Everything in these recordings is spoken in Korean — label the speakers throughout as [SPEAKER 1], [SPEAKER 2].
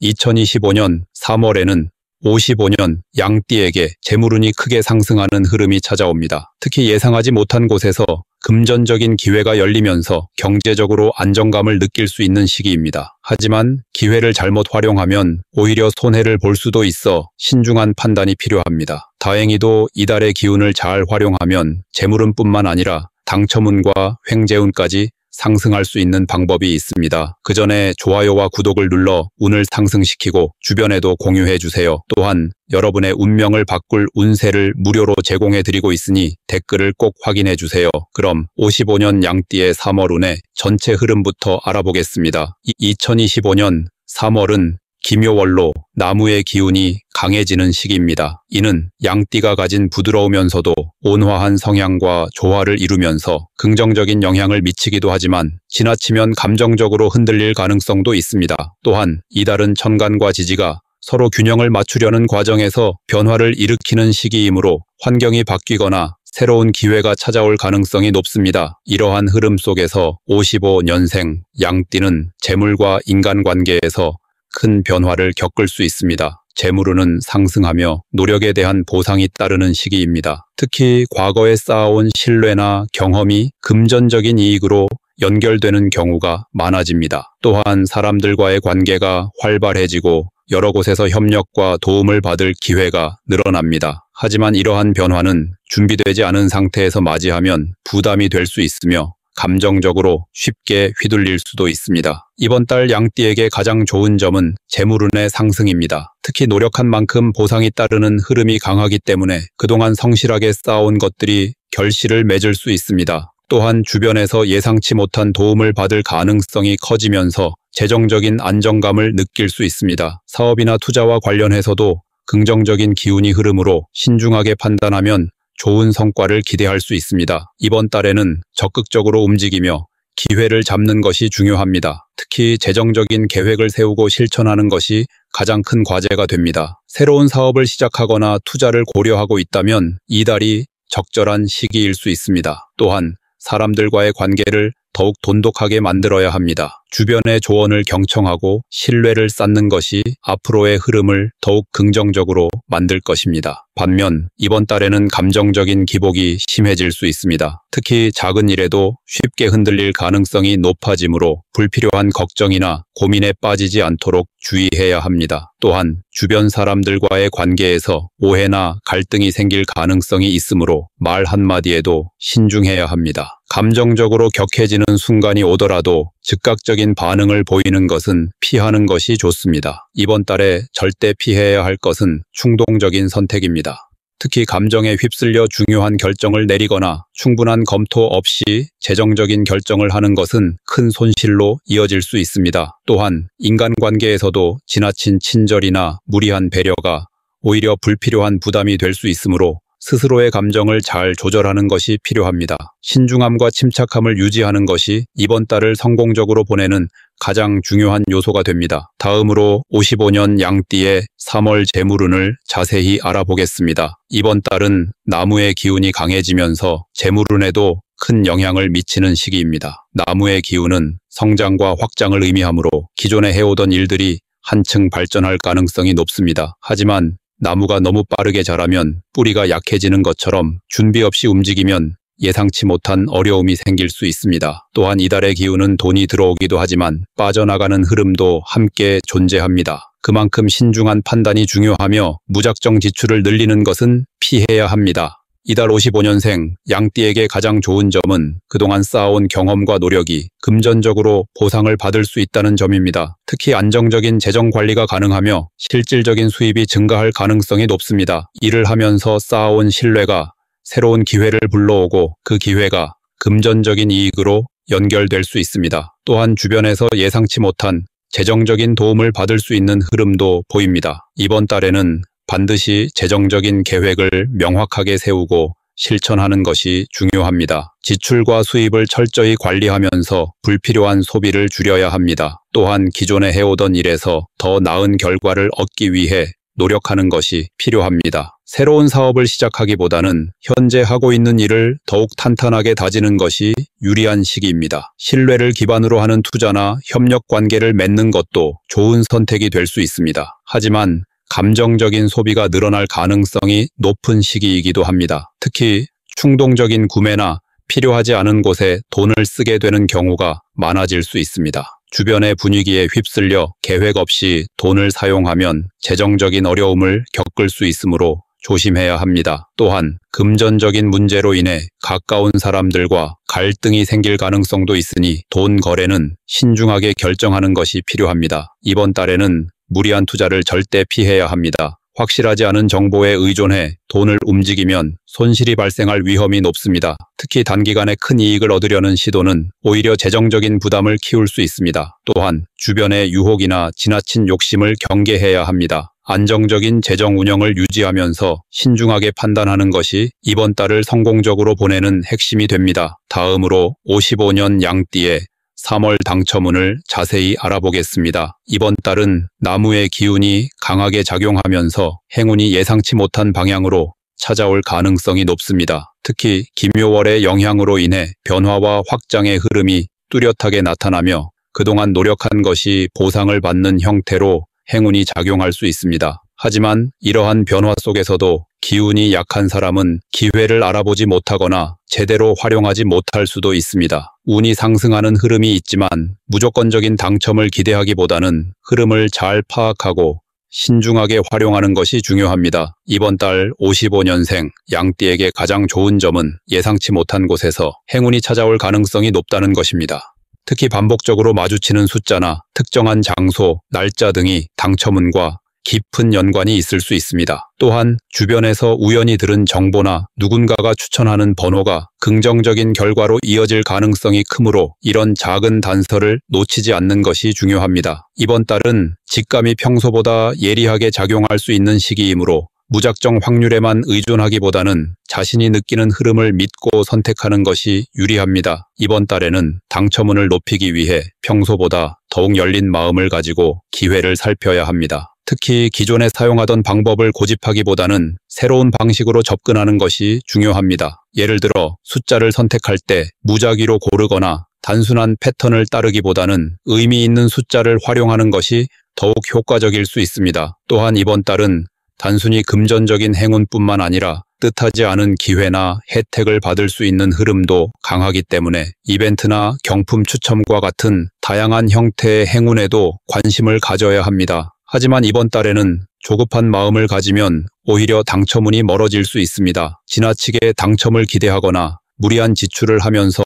[SPEAKER 1] 2025년 3월에는 55년 양띠에게 재물운이 크게 상승하는 흐름이 찾아옵니다. 특히 예상하지 못한 곳에서 금전적인 기회가 열리면서 경제적으로 안정감을 느낄 수 있는 시기입니다. 하지만 기회를 잘못 활용하면 오히려 손해를 볼 수도 있어 신중한 판단이 필요합니다. 다행히도 이달의 기운을 잘 활용하면 재물운뿐만 아니라 당첨운과 횡재운까지 상승할 수 있는 방법이 있습니다. 그 전에 좋아요와 구독을 눌러 운을 상승시키고 주변에도 공유해주세요. 또한 여러분의 운명을 바꿀 운세를 무료로 제공해드리고 있으니 댓글을 꼭 확인해주세요. 그럼 55년 양띠의 3월 운의 전체 흐름부터 알아보겠습니다. 2025년 3월은 기묘월로 나무의 기운이 강해지는 시기입니다. 이는 양띠가 가진 부드러우면서도 온화한 성향과 조화를 이루면서 긍정적인 영향을 미치기도 하지만 지나치면 감정적으로 흔들릴 가능성도 있습니다. 또한 이달은 천간과 지지가 서로 균형을 맞추려는 과정에서 변화를 일으키는 시기이므로 환경이 바뀌거나 새로운 기회가 찾아올 가능성이 높습니다. 이러한 흐름 속에서 55년생 양띠는 재물과 인간관계에서 큰 변화를 겪을 수 있습니다. 재물운은 상승하며 노력에 대한 보상이 따르는 시기입니다. 특히 과거에 쌓아온 신뢰나 경험이 금전적인 이익으로 연결되는 경우가 많아집니다. 또한 사람들과의 관계가 활발해지고 여러 곳에서 협력과 도움을 받을 기회가 늘어납니다. 하지만 이러한 변화는 준비되지 않은 상태에서 맞이하면 부담이 될 수 있으며 감정적으로 쉽게 휘둘릴 수도 있습니다. 이번 달 양띠에게 가장 좋은 점은 재물운의 상승입니다. 특히 노력한 만큼 보상이 따르는 흐름이 강하기 때문에 그동안 성실하게 쌓아온 것들이 결실을 맺을 수 있습니다. 또한 주변에서 예상치 못한 도움을 받을 가능성이 커지면서 재정적인 안정감을 느낄 수 있습니다. 사업이나 투자와 관련해서도 긍정적인 기운이 흐름으로 신중하게 판단하면 좋은 성과를 기대할 수 있습니다. 이번 달에는 적극적으로 움직이며 기회를 잡는 것이 중요합니다. 특히 재정적인 계획을 세우고 실천하는 것이 가장 큰 과제가 됩니다. 새로운 사업을 시작하거나 투자를 고려하고 있다면 이달이 적절한 시기일 수 있습니다. 또한 사람들과의 관계를 더욱 돈독하게 만들어야 합니다. 주변의 조언을 경청하고 신뢰를 쌓는 것이 앞으로의 흐름을 더욱 긍정적으로 만들 것입니다. 반면 이번 달에는 감정적인 기복이 심해질 수 있습니다. 특히 작은 일에도 쉽게 흔들릴 가능성이 높아지므로 불필요한 걱정이나 고민에 빠지지 않도록 주의해야 합니다. 또한 주변 사람들과의 관계에서 오해나 갈등이 생길 가능성이 있으므로 말 한마디에도 신중해야 합니다. 감정적으로 격해지는 순간이 오더라도 즉각적인 반응을 보이는 것은 피하는 것이 좋습니다. 이번 달에 절대 피해야 할 것은 충동적인 선택입니다. 특히 감정에 휩쓸려 중요한 결정을 내리거나 충분한 검토 없이 재정적인 결정을 하는 것은 큰 손실로 이어질 수 있습니다. 또한 인간관계에서도 지나친 친절이나 무리한 배려가 오히려 불필요한 부담이 될 수 있으므로 스스로의 감정을 잘 조절하는 것이 필요합니다. 신중함과 침착함을 유지하는 것이 이번 달을 성공적으로 보내는 가장 중요한 요소가 됩니다. 다음으로 55년 양띠의 3월 재물운을 자세히 알아보겠습니다. 이번 달은 나무의 기운이 강해지면서 재물운에도 큰 영향을 미치는 시기입니다. 나무의 기운은 성장과 확장을 의미하므로 기존에 해오던 일들이 한층 발전할 가능성이 높습니다. 하지만 나무가 너무 빠르게 자라면 뿌리가 약해지는 것처럼 준비 없이 움직이면 예상치 못한 어려움이 생길 수 있습니다. 또한 이달의 기운은 돈이 들어오기도 하지만 빠져나가는 흐름도 함께 존재합니다. 그만큼 신중한 판단이 중요하며 무작정 지출을 늘리는 것은 피해야 합니다. 이달 55년생 양띠에게 가장 좋은 점은 그동안 쌓아온 경험과 노력이 금전적으로 보상을 받을 수 있다는 점입니다. 특히 안정적인 재정 관리가 가능하며 실질적인 수입이 증가할 가능성이 높습니다. 일을 하면서 쌓아온 신뢰가 새로운 기회를 불러오고 그 기회가 금전적인 이익으로 연결될 수 있습니다. 또한 주변에서 예상치 못한 재정적인 도움을 받을 수 있는 흐름도 보입니다. 이번 달에는 반드시 재정적인 계획을 명확하게 세우고 실천하는 것이 중요합니다. 지출과 수입을 철저히 관리하면서 불필요한 소비를 줄여야 합니다. 또한 기존에 해오던 일에서 더 나은 결과를 얻기 위해 노력하는 것이 필요합니다. 새로운 사업을 시작하기보다는 현재 하고 있는 일을 더욱 탄탄하게 다지는 것이 유리한 시기입니다. 신뢰를 기반으로 하는 투자나 협력 관계를 맺는 것도 좋은 선택이 될 수 있습니다. 하지만 감정적인 소비가 늘어날 가능성이 높은 시기이기도 합니다. 특히 충동적인 구매나 필요하지 않은 곳에 돈을 쓰게 되는 경우가 많아질 수 있습니다. 주변의 분위기에 휩쓸려 계획 없이 돈을 사용하면 재정적인 어려움을 겪을 수 있으므로 조심해야 합니다. 또한 금전적인 문제로 인해 가까운 사람들과 갈등이 생길 가능성도 있으니 돈 거래는 신중하게 결정하는 것이 필요합니다. 이번 달에는 무리한 투자를 절대 피해야 합니다. 확실하지 않은 정보에 의존해 돈을 움직이면 손실이 발생할 위험이 높습니다. 특히 단기간에 큰 이익을 얻으려는 시도는 오히려 재정적인 부담을 키울 수 있습니다. 또한 주변의 유혹이나 지나친 욕심을 경계해야 합니다. 안정적인 재정 운영을 유지하면서 신중하게 판단하는 것이 이번 달을 성공적으로 보내는 핵심이 됩니다. 다음으로 55년 양띠의 3월 당첨운을 자세히 알아보겠습니다. 이번 달은 나무의 기운이 강하게 작용하면서 행운이 예상치 못한 방향으로 찾아올 가능성이 높습니다. 특히 김묘월의 영향으로 인해 변화와 확장의 흐름이 뚜렷하게 나타나며 그동안 노력한 것이 보상을 받는 형태로 행운이 작용할 수 있습니다. 하지만 이러한 변화 속에서도 기운이 약한 사람은 기회를 알아보지 못하거나 제대로 활용하지 못할 수도 있습니다. 운이 상승하는 흐름이 있지만 무조건적인 당첨을 기대하기보다는 흐름을 잘 파악하고 신중하게 활용하는 것이 중요합니다. 이번 달 55년생 양띠에게 가장 좋은 점은 예상치 못한 곳에서 행운이 찾아올 가능성이 높다는 것입니다. 특히 반복적으로 마주치는 숫자나 특정한 장소, 날짜 등이 당첨운과 깊은 연관이 있을 수 있습니다. 또한 주변에서 우연히 들은 정보나 누군가가 추천하는 번호가 긍정적인 결과로 이어질 가능성이 크므로 이런 작은 단서를 놓치지 않는 것이 중요합니다. 이번 달은 직감이 평소보다 예리하게 작용할 수 있는 시기이므로 무작정 확률에만 의존하기보다는 자신이 느끼는 흐름을 믿고 선택하는 것이 유리합니다. 이번 달에는 당첨운을 높이기 위해 평소보다 더욱 열린 마음을 가지고 기회를 살펴야 합니다. 특히 기존에 사용하던 방법을 고집하기보다는 새로운 방식으로 접근하는 것이 중요합니다. 예를 들어 숫자를 선택할 때 무작위로 고르거나 단순한 패턴을 따르기보다는 의미 있는 숫자를 활용하는 것이 더욱 효과적일 수 있습니다. 또한 이번 달은 단순히 금전적인 행운뿐만 아니라 뜻하지 않은 기회나 혜택을 받을 수 있는 흐름도 강하기 때문에 이벤트나 경품 추첨과 같은 다양한 형태의 행운에도 관심을 가져야 합니다. 하지만 이번 달에는 조급한 마음을 가지면 오히려 당첨운이 멀어질 수 있습니다. 지나치게 당첨을 기대하거나 무리한 지출을 하면서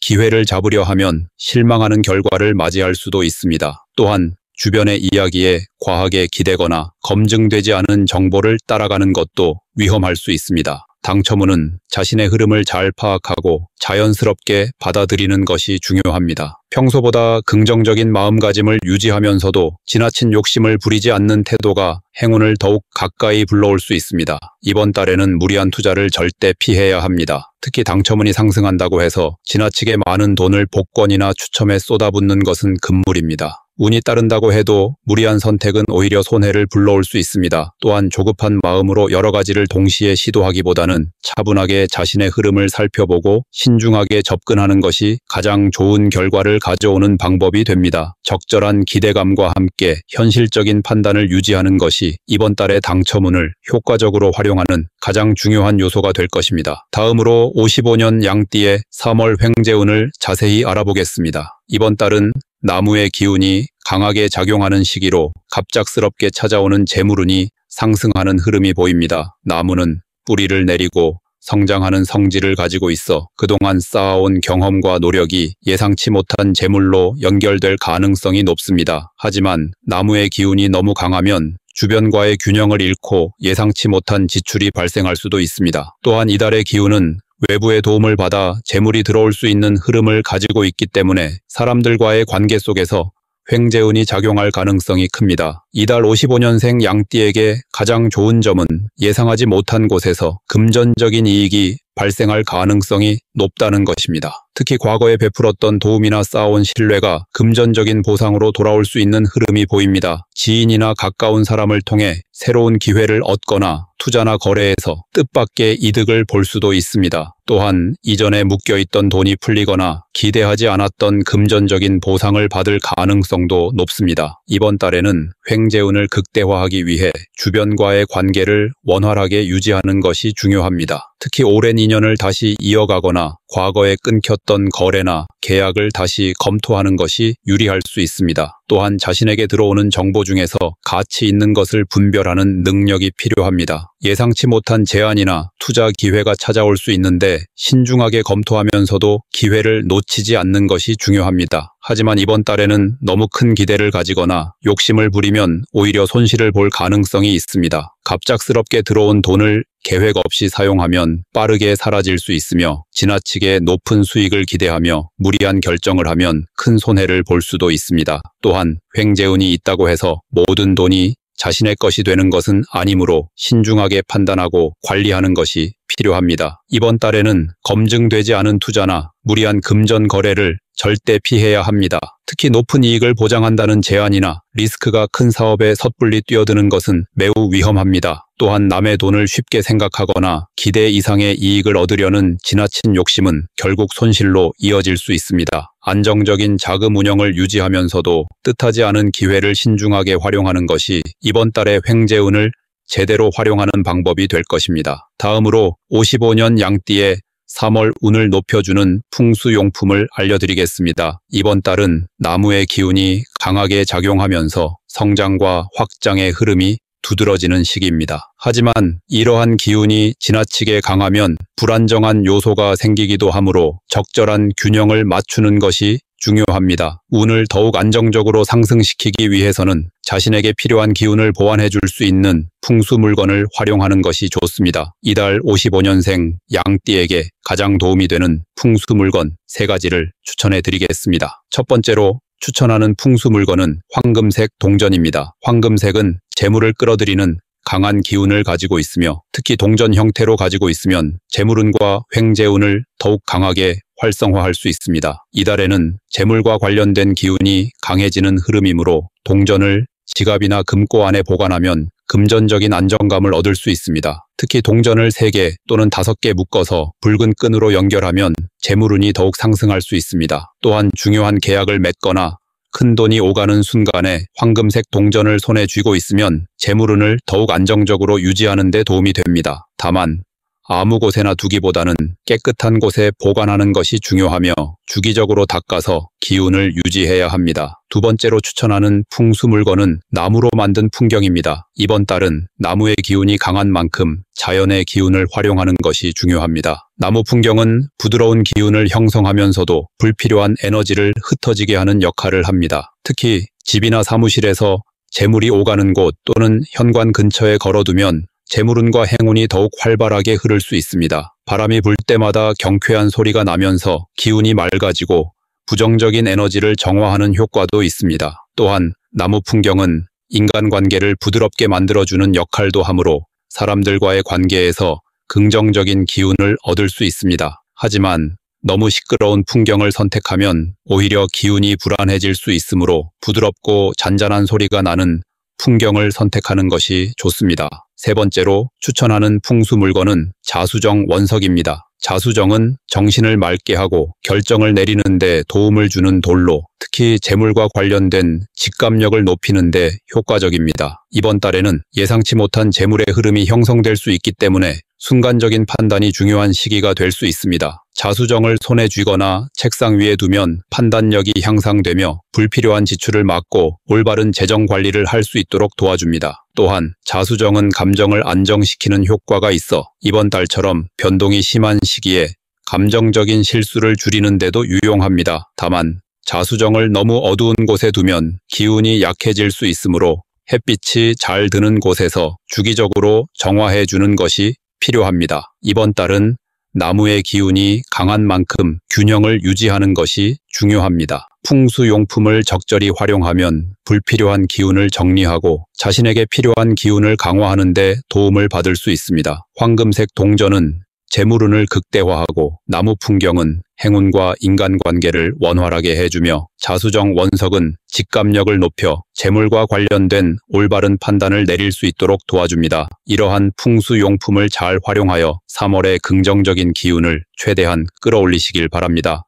[SPEAKER 1] 기회를 잡으려 하면 실망하는 결과를 맞이할 수도 있습니다. 또한 주변의 이야기에 과하게 기대거나 검증되지 않은 정보를 따라가는 것도 위험할 수 있습니다. 당첨운은 자신의 흐름을 잘 파악하고 자연스럽게 받아들이는 것이 중요합니다. 평소보다 긍정적인 마음가짐을 유지하면서도 지나친 욕심을 부리지 않는 태도가 행운을 더욱 가까이 불러올 수 있습니다. 이번 달에는 무리한 투자를 절대 피해야 합니다. 특히 당첨운이 상승한다고 해서 지나치게 많은 돈을 복권이나 추첨에 쏟아붓는 것은 금물입니다. 운이 따른다고 해도 무리한 선택은 오히려 손해를 불러올 수 있습니다. 또한 조급한 마음으로 여러 가지를 동시에 시도하기보다는 차분하게 자신의 흐름을 살펴보고 신중하게 접근하는 것이 가장 좋은 결과를 가져오는 방법이 됩니다. 적절한 기대감과 함께 현실적인 판단을 유지하는 것이 이번 달의 당첨운을 효과적으로 활용하는 가장 중요한 요소가 될 것입니다. 다음으로 55년 양띠의 3월 횡재운을 자세히 알아보겠습니다. 이번 달은 나무의 기운이 강하게 작용하는 시기로 갑작스럽게 찾아오는 재물운이 상승하는 흐름이 보입니다. 나무는 뿌리를 내리고 성장하는 성질을 가지고 있어 그동안 쌓아온 경험과 노력이 예상치 못한 재물로 연결될 가능성이 높습니다. 하지만 나무의 기운이 너무 강하면 주변과의 균형을 잃고 예상치 못한 지출이 발생할 수도 있습니다. 또한 이달의 기운은 외부의 도움을 받아 재물이 들어올 수 있는 흐름을 가지고 있기 때문에 사람들과의 관계 속에서 횡재운이 작용할 가능성이 큽니다. 이달 55년생 양띠에게 가장 좋은 점은 예상하지 못한 곳에서 금전적인 이익이 발생할 가능성이 높다는 것입니다. 특히 과거에 베풀었던 도움이나 쌓아온 신뢰가 금전적인 보상으로 돌아올 수 있는 흐름이 보입니다. 지인이나 가까운 사람을 통해 새로운 기회를 얻거나 투자나 거래에서 뜻밖의 이득을 볼 수도 있습니다. 또한 이전에 묶여있던 돈이 풀리거나 기대하지 않았던 금전적인 보상을 받을 가능성도 높습니다. 이번 달에는 횡재운을 극대화하기 위해 주변과의 관계를 원활하게 유지하는 것이 중요합니다. 특히 오랜 인연을 다시 이어가거나 과거에 끊겼던 거래나 계약을 다시 검토하는 것이 유리할 수 있습니다. 또한 자신에게 들어오는 정보 중에서 가치 있는 것을 분별하는 능력이 필요합니다. 예상치 못한 제안이나 투자 기회가 찾아올 수 있는데 신중하게 검토하면서도 기회를 놓치지 않는 것이 중요합니다. 하지만 이번 달에는 너무 큰 기대를 가지거나 욕심을 부리면 오히려 손실을 볼 가능성이 있습니다. 갑작스럽게 들어온 돈을 계획 없이 사용하면 빠르게 사라질 수 있으며 지나치게 높은 수익을 기대하며 무리한 결정을 하면 큰 손해를 볼 수도 있습니다. 또한 횡재운이 있다고 해서 모든 돈이 자신의 것이 되는 것은 아니므로 신중하게 판단하고 관리하는 것이 필요합니다. 이번 달에는 검증되지 않은 투자나 무리한 금전 거래를 절대 피해야 합니다. 특히 높은 이익을 보장한다는 제안이나 리스크가 큰 사업에 섣불리 뛰어드는 것은 매우 위험합니다. 또한 남의 돈을 쉽게 생각하거나 기대 이상의 이익을 얻으려는 지나친 욕심은 결국 손실로 이어질 수 있습니다. 안정적인 자금 운영을 유지하면서도 뜻하지 않은 기회를 신중하게 활용하는 것이 이번 달의 횡재운을 제대로 활용하는 방법이 될 것입니다. 다음으로 55년 양띠의 3월 운을 높여주는 풍수용품을 알려드리겠습니다. 이번 달은 나무의 기운이 강하게 작용하면서 성장과 확장의 흐름이 두드러지는 시기입니다. 하지만 이러한 기운이 지나치게 강하면 불안정한 요소가 생기기도 하므로 적절한 균형을 맞추는 것이 중요합니다. 운을 더욱 안정적으로 상승시키기 위해서는 자신에게 필요한 기운을 보완해 줄 수 있는 풍수 물건을 활용하는 것이 좋습니다. 이달 55년생 양띠에게 가장 도움이 되는 풍수 물건 3가지를 추천해 드리겠습니다. 첫 번째로 추천하는 풍수 물건은 황금색 동전입니다. 황금색은 재물을 끌어들이는 강한 기운을 가지고 있으며 특히 동전 형태로 가지고 있으면 재물운과 횡재운을 더욱 강하게 활성화할 수 있습니다. 이달에는 재물과 관련된 기운이 강해지는 흐름이므로 동전을 지갑이나 금고 안에 보관하면 금전적인 안정감을 얻을 수 있습니다. 특히 동전을 3개 또는 5개 묶어서 붉은 끈으로 연결하면 재물운이 더욱 상승할 수 있습니다. 또한 중요한 계약을 맺거나 큰 돈이 오가는 순간에 황금색 동전을 손에 쥐고 있으면 재물운을 더욱 안정적으로 유지하는 데 도움이 됩니다. 다만 아무 곳에나 두기보다는 깨끗한 곳에 보관하는 것이 중요하며 주기적으로 닦아서 기운을 유지해야 합니다. 두 번째로 추천하는 풍수 물건은 나무로 만든 풍경입니다. 이번 달은 나무의 기운이 강한 만큼 자연의 기운을 활용하는 것이 중요합니다. 나무 풍경은 부드러운 기운을 형성하면서도 불필요한 에너지를 흩어지게 하는 역할을 합니다. 특히 집이나 사무실에서 재물이 오가는 곳 또는 현관 근처에 걸어두면 재물운과 행운이 더욱 활발하게 흐를 수 있습니다. 바람이 불 때마다 경쾌한 소리가 나면서 기운이 맑아지고 부정적인 에너지를 정화하는 효과도 있습니다. 또한 나무 풍경은 인간관계를 부드럽게 만들어주는 역할도 하므로 사람들과의 관계에서 긍정적인 기운을 얻을 수 있습니다. 하지만 너무 시끄러운 풍경을 선택하면 오히려 기운이 불안해질 수 있으므로 부드럽고 잔잔한 소리가 나는 풍경을 선택하는 것이 좋습니다. 세 번째로 추천하는 풍수 물건은 자수정 원석입니다. 자수정은 정신을 맑게 하고 결정을 내리는 데 도움을 주는 돌로 특히 재물과 관련된 직감력을 높이는 데 효과적입니다. 이번 달에는 예상치 못한 재물의 흐름이 형성될 수 있기 때문에 순간적인 판단이 중요한 시기가 될 수 있습니다. 자수정을 손에 쥐거나 책상 위에 두면 판단력이 향상되며 불필요한 지출을 막고 올바른 재정 관리를 할 수 있도록 도와줍니다. 또한 자수정은 감정을 안정시키는 효과가 있어 이번 달처럼 변동이 심한 시기에 감정적인 실수를 줄이는 데도 유용합니다. 다만 자수정을 너무 어두운 곳에 두면 기운이 약해질 수 있으므로 햇빛이 잘 드는 곳에서 주기적으로 정화해 주는 것이 필요합니다. 이번 달은 나무의 기운이 강한 만큼 균형을 유지하는 것이 중요합니다. 풍수용품을 적절히 활용하면 불필요한 기운을 정리하고 자신에게 필요한 기운을 강화하는 데 도움을 받을 수 있습니다. 황금색 동전은 재물운을 극대화하고 나무 풍경은 행운과 인간관계를 원활하게 해주며 자수정 원석은 직감력을 높여 재물과 관련된 올바른 판단을 내릴 수 있도록 도와줍니다. 이러한 풍수용품을 잘 활용하여 3월의 긍정적인 기운을 최대한 끌어올리시길 바랍니다.